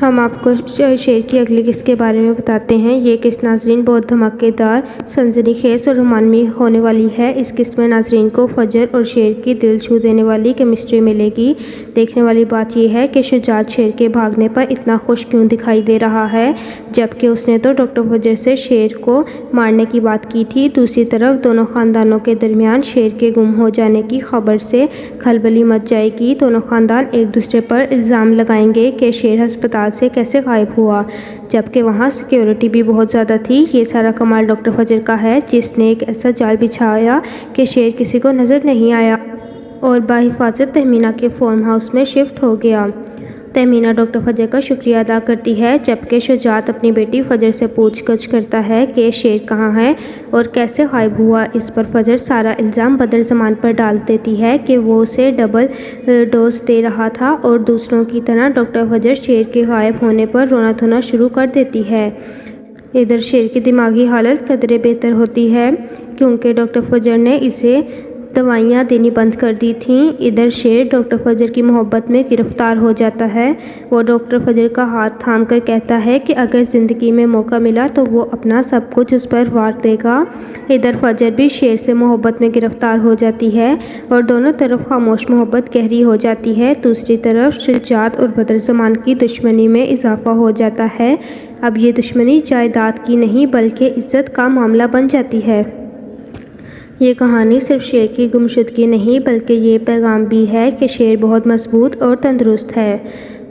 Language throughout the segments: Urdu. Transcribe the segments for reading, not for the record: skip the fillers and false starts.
ہم آپ کو شیر کی اگلی قسط کے بارے میں بتاتے ہیں۔ یہ قسط ناظرین بہت دھماکے دار، سنسنی خیز اور رومانوی ہونے والی ہے۔ اس قسط میں ناظرین کو فجر اور شیر کی دل چھو دینے والی کیمسٹری ملے گی۔ دیکھنے والی بات یہ ہے کہ شجاعت شیر کے بھاگنے پر اتنا خوش کیوں دکھائی دے رہا ہے، جبکہ اس نے تو ڈاکٹر فجر سے شیر کو مارنے کی بات کی تھی۔ دوسری طرف دونوں خاندانوں کے درمیان شیر کے گم ہو جانے کی خبر سے کھلبلی مچ جائے گی۔ دونوں خاندان ایک دوسرے پر الزام لگائیں گے کہ شیر ہسپتال سے کیسے غائب ہوا، جبکہ وہاں سیکیورٹی بھی بہت زیادہ تھی۔ یہ سارا کمال ڈاکٹر فجر کا ہے، جس نے ایک ایسا جال بچھایا کہ شیر کسی کو نظر نہیں آیا اور بحفاظت تہمینہ کے فارم ہاؤس میں شفٹ ہو گیا۔ تہمینہ ڈاکٹر فجر کا شکریہ ادا کرتی ہے، جبکہ شجاعت اپنی بیٹی فجر سے پوچھ گچھ کرتا ہے کہ شیر کہاں ہے اور کیسے غائب ہوا۔ اس پر فجر سارا الزام بدرزمان پر ڈال دیتی ہے کہ وہ اسے ڈبل ڈوز دے رہا تھا، اور دوسروں کی طرح ڈاکٹر فجر شیر کے غائب ہونے پر رونا دھونا شروع کر دیتی ہے۔ ادھر شیر کی دماغی حالت قدرے بہتر ہوتی ہے، کیونکہ ڈاکٹر فجر نے اسے دوائیاں دینی بند کر دی تھیں۔ ادھر شیر ڈاکٹر فجر کی محبت میں گرفتار ہو جاتا ہے۔ وہ ڈاکٹر فجر کا ہاتھ تھام کر کہتا ہے کہ اگر زندگی میں موقع ملا تو وہ اپنا سب کچھ اس پر وار دے گا۔ ادھر فجر بھی شیر سے محبت میں گرفتار ہو جاتی ہے اور دونوں طرف خاموش محبت گہری ہو جاتی ہے۔ دوسری طرف شجاعت اور بدرزمان کی دشمنی میں اضافہ ہو جاتا ہے۔ اب یہ دشمنی جائیداد کی نہیں بلکہ عزت کا معاملہ بن جاتی ہے۔ یہ کہانی صرف شیر کی گمشدگی نہیں بلکہ یہ پیغام بھی ہے کہ شیر بہت مضبوط اور تندرست ہے۔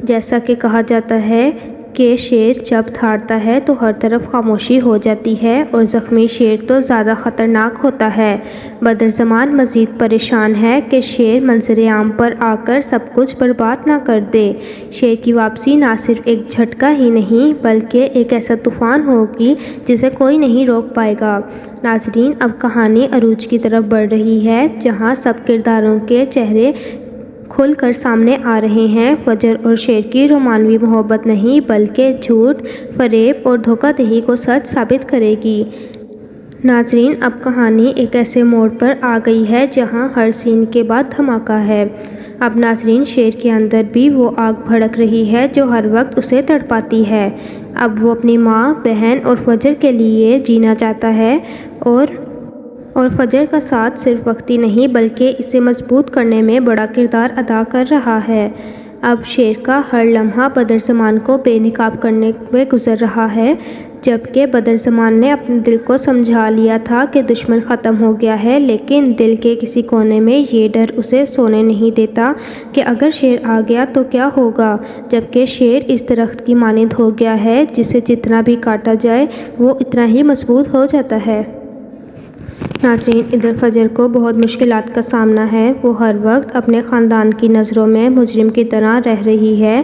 جیسا کہ کہا جاتا ہے کہ شیر جب دھاڑتا ہے تو ہر طرف خاموشی ہو جاتی ہے، اور زخمی شیر تو زیادہ خطرناک ہوتا ہے۔ بدرزمان مزید پریشان ہے کہ شیر منظر عام پر آ کر سب کچھ برباد نہ کر دے۔ شیر کی واپسی نہ صرف ایک جھٹکا ہی نہیں بلکہ ایک ایسا طوفان ہوگی جسے کوئی نہیں روک پائے گا۔ ناظرین، اب کہانی عروج کی طرف بڑھ رہی ہے، جہاں سب کرداروں کے چہرے کھل کر سامنے آ رہے ہیں۔ فجر اور شیر کی رومانوی محبت نہیں بلکہ جھوٹ، فریب اور دھوکہ دہی کو سچ ثابت کرے گی۔ ناظرین، اب کہانی ایک ایسے موڑ پر آ گئی ہے جہاں ہر سین کے بعد دھماکہ ہے۔ اب ناظرین، شیر کے اندر بھی وہ آگ بھڑک رہی ہے جو ہر وقت اسے تڑپاتی ہے۔ اب وہ اپنی ماں، بہن اور فجر کے لیے جینا چاہتا ہے، اور فجر کا ساتھ صرف وقتی نہیں بلکہ اسے مضبوط کرنے میں بڑا کردار ادا کر رہا ہے۔ اب شیر کا ہر لمحہ بدرزمان کو بے نقاب کرنے میں گزر رہا ہے، جبکہ بدرزمان نے اپنے دل کو سمجھا لیا تھا کہ دشمن ختم ہو گیا ہے، لیکن دل کے کسی کونے میں یہ ڈر اسے سونے نہیں دیتا کہ اگر شیر آ گیا تو کیا ہوگا، جبکہ شیر اس درخت کی مانند ہو گیا ہے جسے جتنا بھی کاٹا جائے وہ اتنا ہی مضبوط ہو جاتا ہے۔ ناظرین، ادھر فجر کو بہت مشکلات کا سامنا ہے۔ وہ ہر وقت اپنے خاندان کی نظروں میں مجرم کی طرح رہ رہی ہے،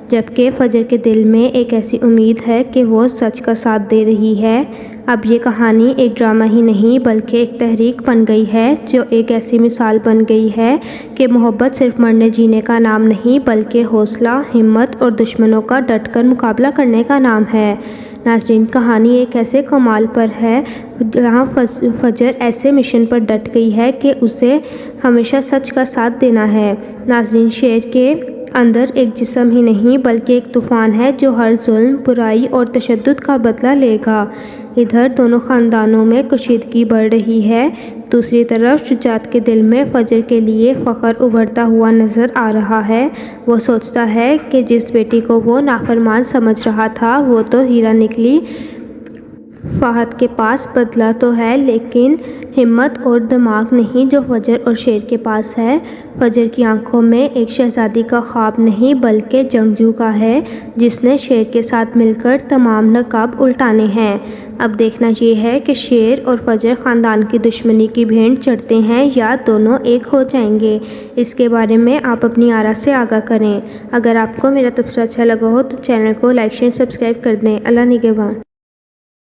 جبکہ فجر کے دل میں ایک ایسی امید ہے کہ وہ سچ کا ساتھ دے رہی ہے۔ اب یہ کہانی ایک ڈرامہ ہی نہیں بلکہ ایک تحریک بن گئی ہے، جو ایک ایسی مثال بن گئی ہے کہ محبت صرف مرنے جینے کا نام نہیں بلکہ حوصلہ، ہمت اور دشمنوں کا ڈٹ کر مقابلہ کرنے کا نام ہے۔ ناظرین، کہانی ایک ایسے کمال پر ہے جہاں فجر ایسے مشن پر ڈٹ گئی ہے کہ اسے ہمیشہ سچ کا ساتھ دینا ہے۔ ناظرین، شیر کے اندر ایک جسم ہی نہیں بلکہ ایک طوفان ہے جو ہر ظلم، برائی اور تشدد کا بدلہ لے گا۔ ادھر دونوں خاندانوں میں کشیدگی بڑھ رہی ہے، دوسری طرف شجاعت کے دل میں فجر کے لیے فخر ابھرتا ہوا نظر آ رہا ہے۔ وہ سوچتا ہے کہ جس بیٹی کو وہ نافرمان سمجھ رہا تھا وہ تو ہیرا نکلی۔ فہد کے پاس بدلہ تو ہے لیکن ہمت اور دماغ نہیں جو فجر اور شیر کے پاس ہے۔ فجر کی آنکھوں میں ایک شہزادی کا خواب نہیں بلکہ جنگجو کا ہے، جس نے شیر کے ساتھ مل کر تمام نقاب الٹانے ہیں۔ اب دیکھنا یہ ہے کہ شیر اور فجر خاندان کی دشمنی کی بھینٹ چڑھتے ہیں یا دونوں ایک ہو جائیں گے۔ اس کے بارے میں آپ اپنی آراء سے آگاہ کریں۔ اگر آپ کو میرا تبصرہ اچھا لگا ہو تو چینل کو لائک، شیئر، سبسکرائب کر دیں۔ اللہ نگہبان۔